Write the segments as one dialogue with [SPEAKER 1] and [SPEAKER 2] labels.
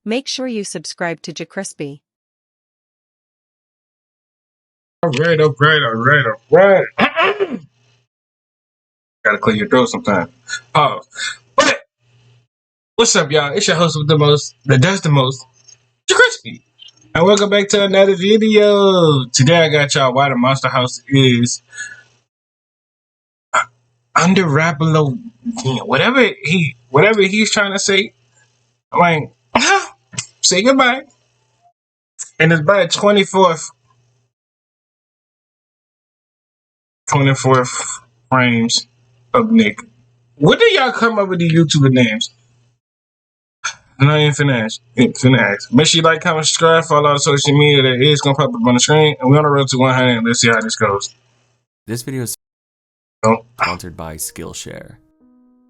[SPEAKER 1] Make sure you subscribe to JerCrispy.
[SPEAKER 2] Alright. Gotta clear your throat sometime. But what's up, y'all? It's your host with the most, that does the most, JerCrispy. And welcome back to another video. Today I got y'all why the Monster House is underappreciated. Whatever he's trying to say. I'm like, say goodbye. And it's by 24th frames of Nick. What do y'all come up with the YouTuber names? And I ain't finna ask. Make sure you like, comment, subscribe, follow our social media. That is gonna pop up on the screen. And we're on the road to 100. Let's see how this goes.
[SPEAKER 3] This video is sponsored by Skillshare.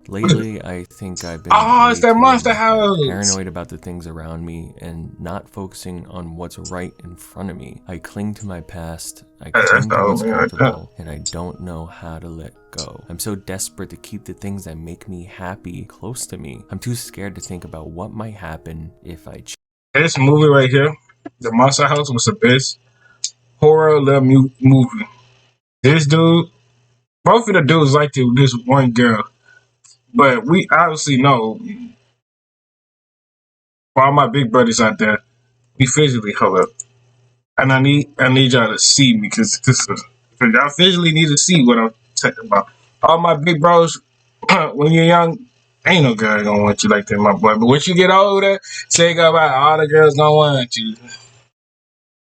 [SPEAKER 3] Lately, I think I've been
[SPEAKER 2] it's that Monster House.
[SPEAKER 3] Paranoid about the things around me and not focusing on what's right in front of me. I cling to my past, I cling to what's comfortable, and I don't know how to let go. I'm so desperate to keep the things that make me happy close to me. I'm too scared to think about what might happen if I change.
[SPEAKER 2] This movie right here, The Monster House, was the best horror little movie. This dude, both of the dudes like this one girl. But we obviously know, for all my big brothers out there, we physically hold up. And I need y'all to see me, because y'all physically need to see what I'm talking about. All my big bros, when you're young, ain't no girl gonna want you like that, my boy. But once you get older, say goodbye, all the girls gonna want you.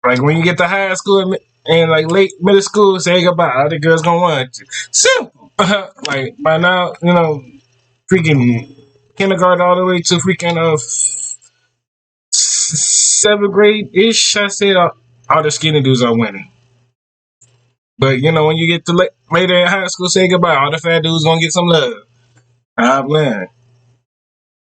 [SPEAKER 2] Like when you get to high school and like late middle school, say goodbye, all the girls gonna want you. Simple. Like by now, you know, freaking kindergarten all the way to freaking 7th grade ish. I said all the skinny dudes are winning. But you know, when you get to later in high school, say goodbye. All the fat dudes gonna get some love. I'm playing.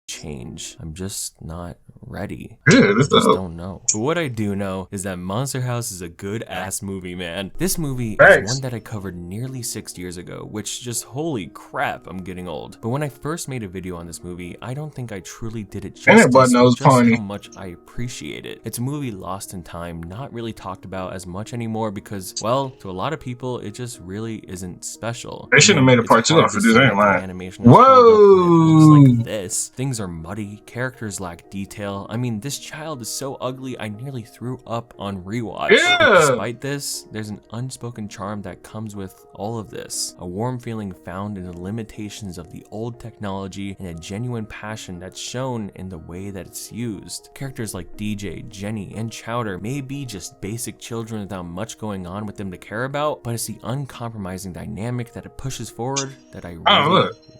[SPEAKER 3] Change. I'm just not ready.
[SPEAKER 2] Yeah,
[SPEAKER 3] I just don't know. But what I do know is that Monster House is a good ass movie, man. This movie is one that I covered nearly 6 years ago, which just holy crap, I'm getting old. But when I first made a video on this movie, I don't think I truly did it justice just how much I appreciate it. It's a movie lost in time, not really talked about as much anymore because, well, to a lot of people, it just really isn't special.
[SPEAKER 2] They should have made a part 2 off of this, ain't lying.
[SPEAKER 3] Animation looks like this. Things are muddy, characters lack detail. I mean, this child is so ugly, I nearly threw up on rewatch.
[SPEAKER 2] Yeah.
[SPEAKER 3] But despite this, there's an unspoken charm that comes with all of this. A warm feeling found in the limitations of the old technology and a genuine passion that's shown in the way that it's used. Characters like DJ, Jenny, and Chowder may be just basic children without much going on with them to care about, but it's the uncompromising dynamic that it pushes forward that I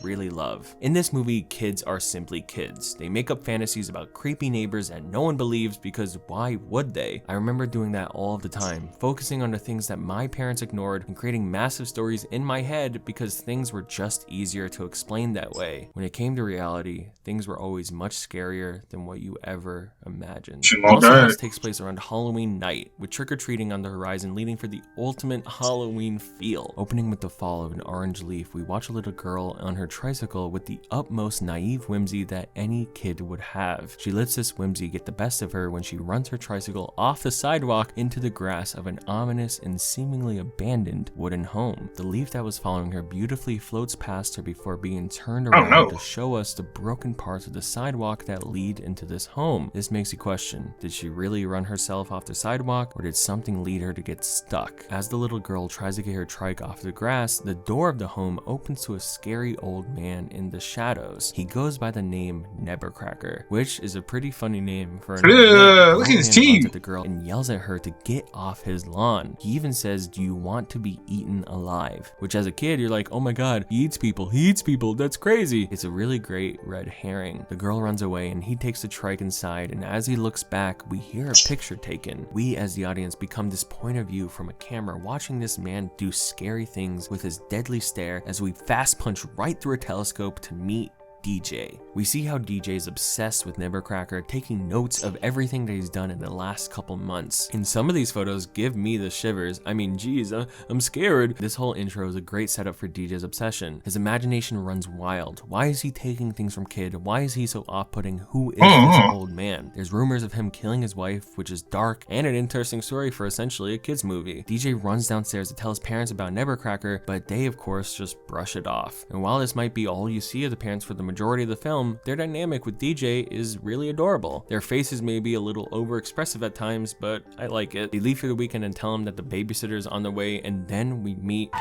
[SPEAKER 3] really love. In this movie, kids are simply kids. They make up fantasies about creepy neighbors that no one believes because why would they? I remember doing that all of the time, focusing on the things that my parents ignored and creating massive stories in my head because things were just easier to explain that way. When it came to reality, things were always much scarier than what you ever imagined. Monster House takes place around Halloween night, with trick-or-treating on the horizon leading for the ultimate Halloween feel. Opening with the fall of an orange leaf, we watch a little girl on her tricycle with the utmost naive whimsy that any kid would have. She lets this whimsy get the best of her when she runs her tricycle off the sidewalk into the grass of an ominous and seemingly abandoned wooden home. The leaf that was following her beautifully floats past her before being turned around to show us the broken parts of the sidewalk that lead into this home. This makes you question, did she really run herself off the sidewalk, or did something lead her to get stuck? As the little girl tries to get her trike off the grass, the door of the home opens to a scary old man in the shadows. He goes by the name Nebercracker, which is a pretty funny name for an old man.
[SPEAKER 2] Look at his teeth.
[SPEAKER 3] At the girl and yells at her to get off his lawn. He even says, "Do you want to be eaten alive?" Which as a kid, you're like, oh my god, he eats people, that's crazy. It's a really great red herring. The girl runs away and he takes the trike inside, and as he looks back, we hear a picture taken. We as the audience become this point of view from a camera watching this man do scary things with his deadly stare as we fast punch right through a telescope to meet DJ. We see how DJ is obsessed with Nevercracker, taking notes of everything that he's done in the last couple months. And some of these photos give me the shivers. I mean, geez, I'm scared. This whole intro is a great setup for DJ's obsession. His imagination runs wild. Why is he taking things from kid? Why is he so off-putting? Who is this old man? There's rumors of him killing his wife, which is dark and an interesting story for essentially a kid's movie. DJ runs downstairs to tell his parents about Nevercracker, but they of course just brush it off. And while this might be all you see of the parents for the majority of the film, their dynamic with DJ is really adorable. Their faces may be a little overexpressive at times, but I like it. They leave for the weekend and tell him that the babysitter is on the way, and then we meet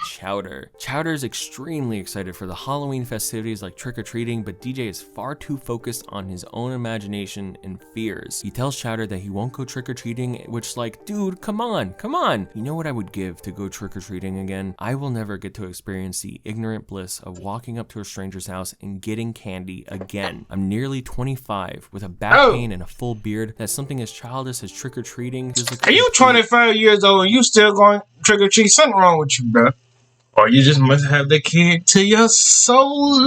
[SPEAKER 3] Chowder. Chowder is extremely excited for the Halloween festivities like trick-or-treating, but DJ is far too focused on his own imagination and fears. He tells Chowder that he won't go trick-or-treating, which like, dude, come on. You know what I would give to go trick-or-treating again? I will never get to experience the ignorant bliss of walking up to a stranger's house and getting candy again. I'm nearly 25 with a back pain and a full beard. That's something as childish as trick-or-treating.
[SPEAKER 2] Are you 25 years old and you still going trick-or-treat? Something wrong with you, bro. Or you just must have the kid to your soul.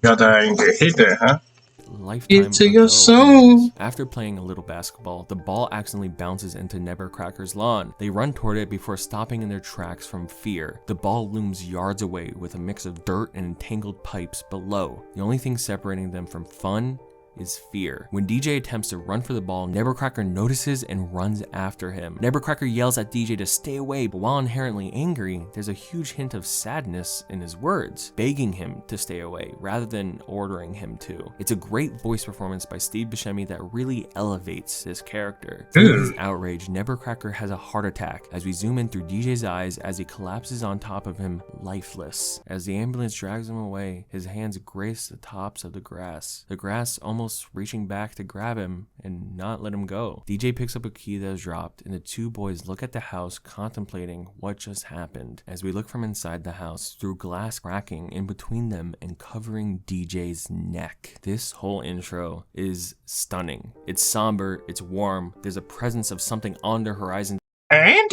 [SPEAKER 2] Y'all I ain't gonna hit that, huh?
[SPEAKER 3] Lifetime
[SPEAKER 2] to your
[SPEAKER 3] ago.
[SPEAKER 2] soul.
[SPEAKER 3] After playing a little basketball, the ball accidentally bounces into Nevercracker's lawn. They run toward it before stopping in their tracks from fear. The ball looms yards away with a mix of dirt and entangled pipes below. The only thing separating them from fun is fear. When DJ attempts to run for the ball, Nevercracker notices and runs after him. Nevercracker yells at DJ to stay away, but while inherently angry, there's a huge hint of sadness in his words, begging him to stay away rather than ordering him to. It's a great voice performance by Steve Buscemi that really elevates this character. Through his outrage, Nevercracker has a heart attack as we zoom in through DJ's eyes as he collapses on top of him, lifeless. As the ambulance drags him away, his hands grace the tops of the grass almost reaching back to grab him and not let him go. DJ picks up a key that is dropped, and the two boys look at the house contemplating what just happened as we look from inside the house through glass cracking in between them and covering DJ's neck. This whole intro is stunning. It's somber, it's warm, there's a presence of something on the horizon.
[SPEAKER 2] And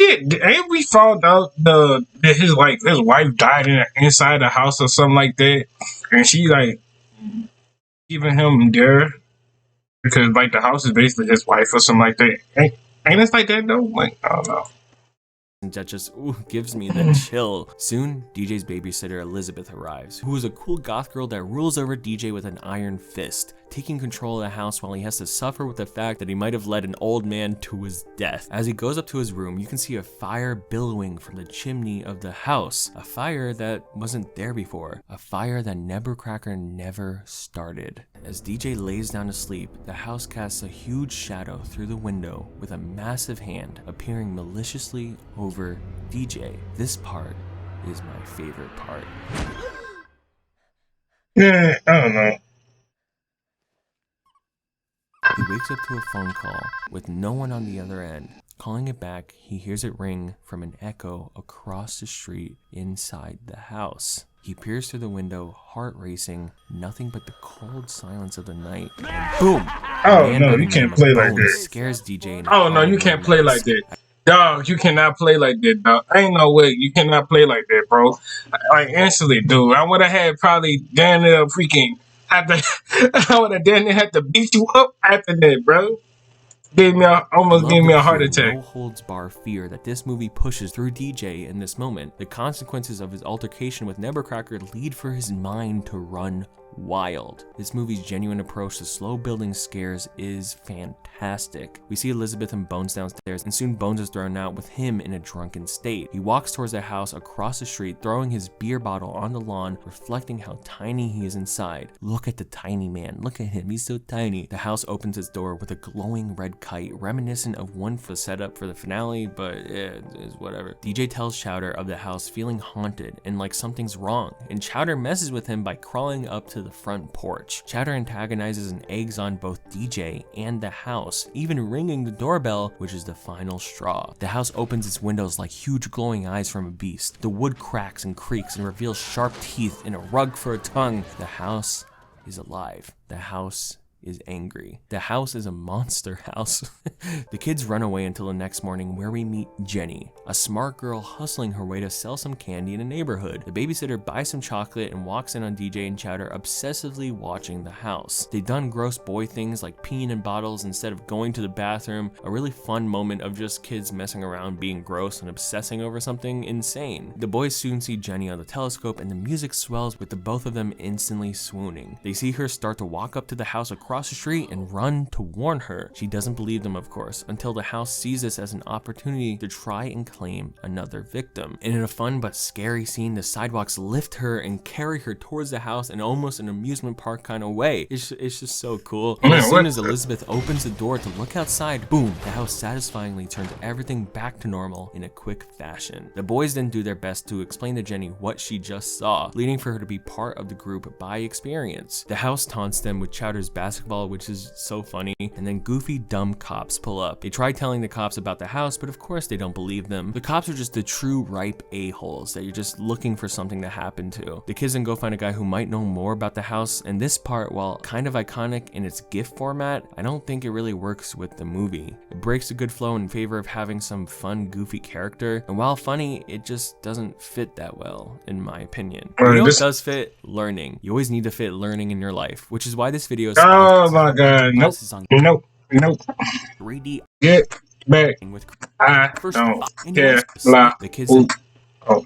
[SPEAKER 2] we found out that his wife died inside the house or something like that, and she like keeping him there because like the house is basically his wife or something like that. Ain't it like that though? Like I don't know.
[SPEAKER 3] That just gives me the chill. Soon, DJ's babysitter Elizabeth arrives, who is a cool goth girl that rules over DJ with an iron fist, taking control of the house while he has to suffer with the fact that he might have led an old man to his death. As he goes up to his room, you can see a fire billowing from the chimney of the house, a fire that wasn't there before, a fire that Nevercracker never started. As DJ lays down to sleep, the house casts a huge shadow through the window with a massive hand appearing maliciously over DJ. This part is my favorite part.
[SPEAKER 2] Yeah, I don't know.
[SPEAKER 3] He wakes up to a phone call with no one on the other end. Calling it back, he hears it ring from an echo across the street inside the house. He peers through the window, heart racing, nothing but the cold silence of the night. And boom!
[SPEAKER 2] Oh no, you can't play like that.
[SPEAKER 3] Scares DJ.
[SPEAKER 2] Oh no, you can't play like that. Dog, you cannot play like that, dog. Ain't no way. You cannot play like that, bro. Like, instantly, dude. I would have had probably damn near freaking I would have damn near had to beat you up after that, bro. Almost gave me a heart attack.
[SPEAKER 3] No holds bar fear that this movie pushes through DJ in this moment. The consequences of his altercation with Nevercracker lead for his mind to run wild. This movie's genuine approach to slow building scares is fantastic. We see Elizabeth and Bones downstairs, and soon Bones is thrown out with him in a drunken state. He walks towards the house across the street, throwing his beer bottle on the lawn, reflecting how tiny he is inside. Look at the tiny man. Look at him. He's so tiny. The house opens its door with a glowing red kite, reminiscent of one for the setup for the finale, but it is whatever. DJ tells Chowder of the house feeling haunted and like something's wrong, and Chowder messes with him by crawling up to the front porch. Chowder antagonizes and eggs on both DJ and the house, even ringing the doorbell, which is the final straw. The house opens its windows like huge glowing eyes from a beast. The wood cracks and creaks and reveals sharp teeth and a rug for a tongue. The house is alive. The house is angry. The house is a monster house. The kids run away until the next morning, where we meet Jenny, a smart girl hustling her way to sell some candy in a neighborhood. The babysitter buys some chocolate and walks in on DJ and Chowder obsessively watching the house. They've done gross boy things like peeing in bottles instead of going to the bathroom, a really fun moment of just kids messing around being gross and obsessing over something insane. The boys soon see Jenny on the telescope and the music swells with the both of them instantly swooning. They see her start to walk up to the house across the street and run to warn her. She doesn't believe them, of course, until the house sees this as an opportunity to try and claim another victim. And in a fun but scary scene, the sidewalks lift her and carry her towards the house in almost an amusement park kind of way. It's just so cool. And as soon as Elizabeth opens the door to look outside, boom, the house satisfyingly turns everything back to normal in a quick fashion. The boys then do their best to explain to Jenny what she just saw, leading for her to be part of the group by experience. The house taunts them with Chowder's basketball, which is so funny, and then goofy, dumb cops pull up. They try telling the cops about the house, but of course they don't believe them. The cops are just the true ripe a-holes that you're just looking for something to happen to. The kids then go find a guy who might know more about the house, and this part, while kind of iconic in its GIF format, I don't think it really works with the movie. It breaks a good flow in favor of having some fun, goofy character, and while funny, it just doesn't fit that well, in my opinion. You know what does fit? Learning. You always need to fit learning in your life, which is why this video is
[SPEAKER 2] oh my god, nope, nope, nope.
[SPEAKER 3] 3D.
[SPEAKER 2] Get back.
[SPEAKER 3] With
[SPEAKER 2] I
[SPEAKER 3] first
[SPEAKER 2] don't
[SPEAKER 3] and
[SPEAKER 2] care.
[SPEAKER 3] the kids
[SPEAKER 2] Oh.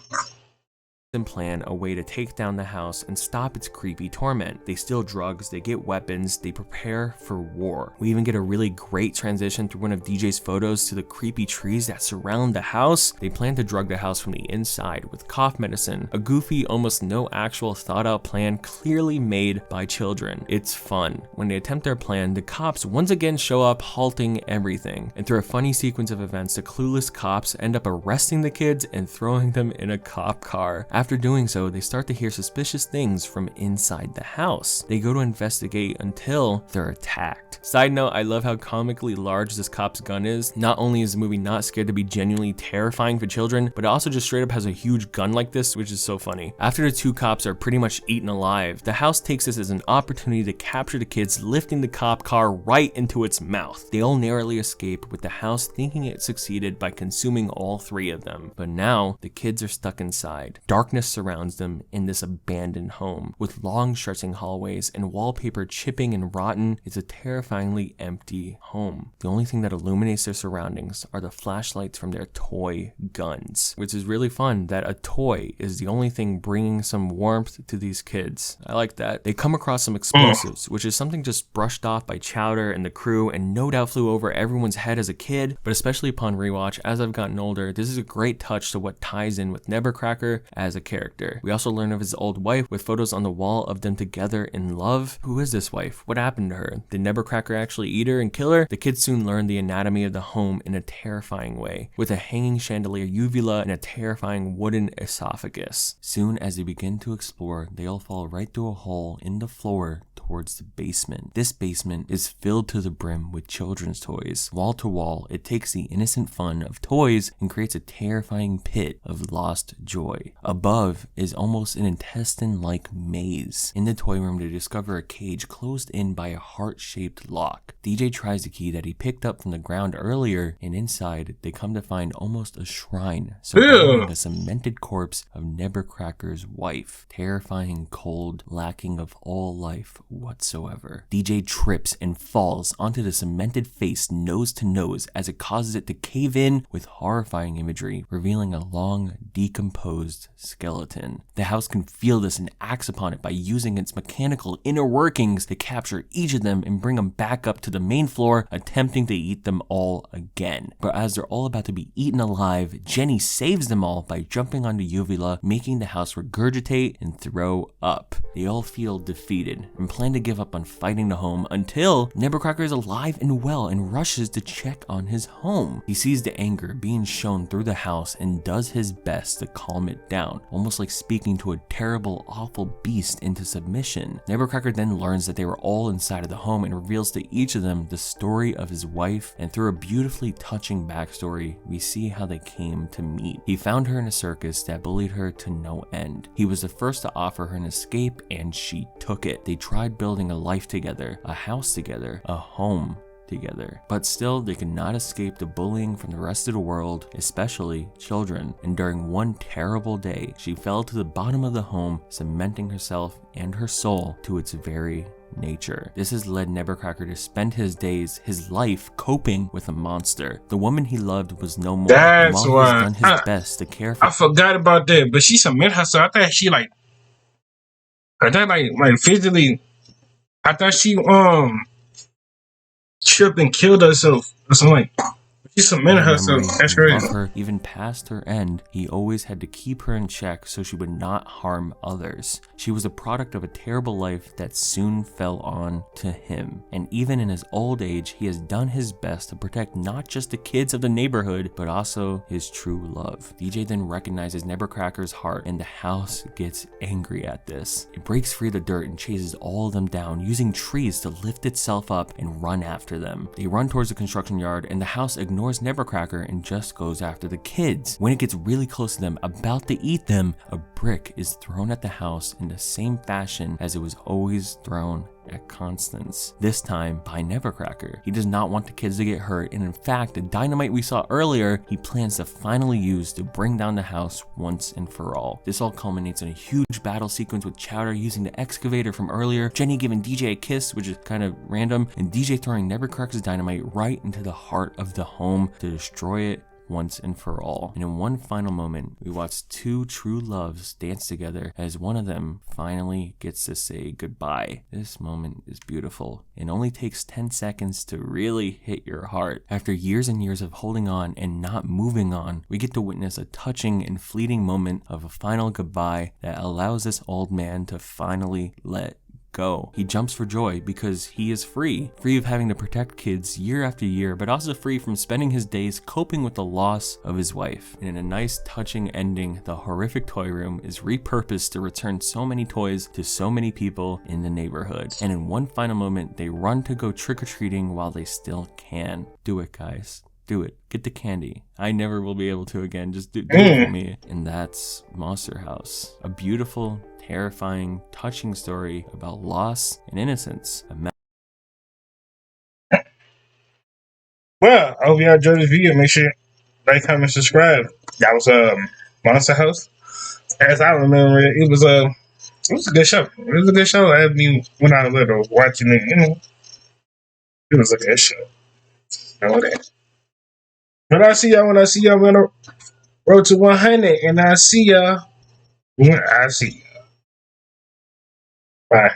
[SPEAKER 3] and plan a way to take down the house and stop its creepy torment. They steal drugs, they get weapons, they prepare for war. We even get a really great transition through one of DJ's photos to the creepy trees that surround the house. They plan to drug the house from the inside with cough medicine, a goofy, almost no actual thought out plan clearly made by children. It's fun. When they attempt their plan, the cops once again show up, halting everything. And through a funny sequence of events, the clueless cops end up arresting the kids and throwing them in a cop car. After doing so, they start to hear suspicious things from inside the house. They go to investigate until they're attacked. Side note, I love how comically large this cop's gun is. Not only is the movie not scared to be genuinely terrifying for children, but it also just straight up has a huge gun like this, which is so funny. After the two cops are pretty much eaten alive, the house takes this as an opportunity to capture the kids, lifting the cop car right into its mouth. They all narrowly escape, with the house thinking it succeeded by consuming all three of them. But now, the kids are stuck inside. Darkness surrounds them in this abandoned home, with long stretching hallways and wallpaper chipping and rotten. It's a terrifyingly empty home. The only thing that illuminates their surroundings are the flashlights from their toy guns, which is really fun that a toy is the only thing bringing some warmth to these kids. I like that. They come across some explosives, which is something just brushed off by Chowder and the crew and no doubt flew over everyone's head as a kid, but especially upon rewatch as I've gotten older, this is a great touch to what ties in with Nebbercracker as a character. We also learn of his old wife with photos on the wall of them together in love. Who is this wife? What happened to her? Did Nebbercracker actually eat her and kill her? The kids soon learn the anatomy of the home in a terrifying way, with a hanging chandelier uvula and a terrifying wooden esophagus. Soon as they begin to explore, they all fall right through a hole in the floor towards the basement. This basement is filled to the brim with children's toys. Wall to wall, it takes the innocent fun of toys and creates a terrifying pit of lost joy. Above is almost an intestine-like maze. In the toy room, they discover a cage closed in by a heart-shaped lock. DJ tries the key that he picked up from the ground earlier, and inside, they come to find almost a shrine surrounding a cemented corpse of Nebbercracker's wife. Terrifying, cold, lacking of all life whatsoever. DJ trips and falls onto the cemented face nose to nose as it causes it to cave in with horrifying imagery, revealing a long, decomposed skeleton. The house can feel this and acts upon it by using its mechanical inner workings to capture each of them and bring them back up to the main floor, attempting to eat them all again. But as they're all about to be eaten alive, Jenny saves them all by jumping onto Uvula, making the house regurgitate and throw up. They all feel defeated and plan to give up on fighting the home until Nebbercracker is alive and well and rushes to check on his home. He sees the anger being shown through the house and does his best to calm it down, almost like speaking to a terrible, awful beast into submission. Nevercracker then learns that they were all inside of the home and reveals to each of them the story of his wife, and through a beautifully touching backstory, we see how they came to meet. He found her in a circus that bullied her to no end. He was the first to offer her an escape, and she took it. They tried building a life together, a house together, a home together. But still, they could not escape the bullying from the rest of the world, especially children. And during one terrible day, she fell to the bottom of the home, cementing herself and her soul to its very nature. This has led Nevercracker to spend his days, his life, coping with a monster. The woman he loved was no more. And
[SPEAKER 2] That's
[SPEAKER 3] while he
[SPEAKER 2] why
[SPEAKER 3] has done his best to care for
[SPEAKER 2] I forgot about that. But she submitted herself. I thought she like, I thought like physically. I thought she tripped and killed herself or something. Like, she submitted herself.
[SPEAKER 3] memory
[SPEAKER 2] That's
[SPEAKER 3] and love
[SPEAKER 2] crazy.
[SPEAKER 3] her even past her end, he always had to keep her in check so she would not harm others. She was a product of a terrible life that soon fell on to him. And even in his old age, he has done his best to protect not just the kids of the neighborhood, but also his true love. DJ then recognizes Nevercracker's heart, and the house gets angry at this. It breaks free of the dirt and chases all of them down, using trees to lift itself up and run after them. They run towards the construction yard, and the house ignores Nevercracker and just goes after the kids. When it gets really close to them, about to eat them, a brick is thrown at the house in the same fashion as it was always thrown at Constance, this time by Nevercracker. He does not want the kids to get hurt, and in fact, the dynamite we saw earlier, he plans to finally use to bring down the house once and for all. This all culminates in a huge battle sequence with Chowder using the excavator from earlier, Jenny giving DJ a kiss, which is kind of random, and DJ throwing Nevercracker's dynamite right into the heart of the home to destroy it once and for all. And in one final moment, we watch two true loves dance together as one of them finally gets to say goodbye. This moment is beautiful. It only takes 10 seconds to really hit your heart. After years and years of holding on and not moving on, we get to witness a touching and fleeting moment of a final goodbye that allows this old man to finally let go. He jumps for joy because he is free of having to protect kids year after year, but also free from spending his days coping with the loss of his wife. And in a nice touching ending, the horrific toy room is repurposed to return so many toys to so many people in the neighborhood. And in one final moment, they run to go trick-or-treating while they still can. Do it, guys. Do it. Get the candy. I never will be able to again. Just do it for me. And that's Monster House. A beautiful, terrifying, touching story about loss and innocence.
[SPEAKER 2] Well, I hope y'all enjoyed this video. Make sure like, comment, subscribe. That was Monster House. As I remember, it was a good show. It was a good show. I mean, when I was little watching it, it was a good show. Know that. But I see y'all when I see y'all on the road to 100, and I see y'all when I see y'all. Bye.